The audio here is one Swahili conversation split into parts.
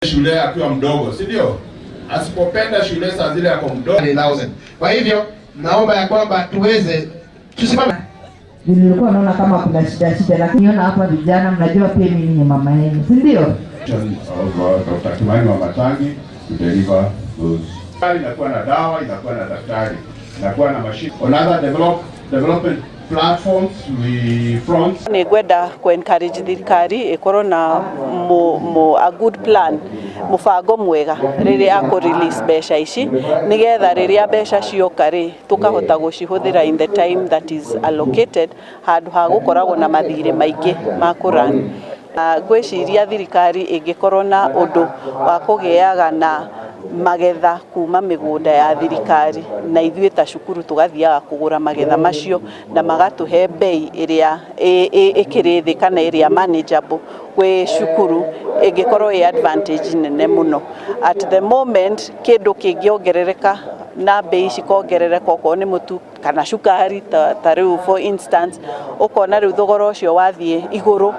shule akiwa mdogo, si ndio? Asipopenda shule saa zile yako mdogo. Kwa hivyo naomba ya kwamba tuweze tusimame. Nilikuwa naona kama kuna shida, lakini naona hapa vijana, mnajua pia mimi ni mama yenu, si ndio? Dr. Kimani wa Matangi to deliver those. Inakuwa na dawa, inakuwa na daktari, inakuwa na machine. Another development platforms we front. Ni gwenda ku encourage thirikari ikorwo na a good plan, mubango mwega riria ako release mbeca ici nigetha riria mbeca cioka ri tukahota gucihuthira in the time that is allocated, handu ha gukoragwo na mathire maingi ma kuran. Gwiciria thirikari ingikorwo na undu wa kugiaga na magetha kuma migunda ya thirikari na ithuĩ ta cukuru tugathiaga kugura magetha macio na magatuhe bei iria ikiri thĩ kana iria manageable kwe cukuru, ingikorwo advantage nene muno. At the moment kindu kingiongerereka na bei cikongerereka okorwo ni mutu kana cukari ta riu for instance, ukona riu thogora ucio wathie iguru,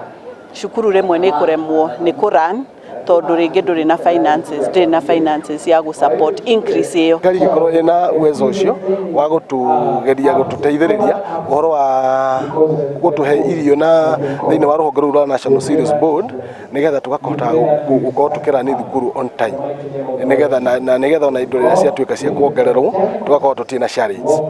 cukuru rimwe ni kuremwo ni kuran tondu ringi nduri na finances ya gu support increase iyo. Kari gikorwo ina uwezo ucio wa gutugeria gututeithiriria uhoro wa gutuhe irio na thiini wa ruhonge rwa National Cereals Board nigetha tugakota gukorwo tukira ni thukuru on time, nigetha ona indo iria ciatuika cia kuongererwo tugakorwo tutina challenge.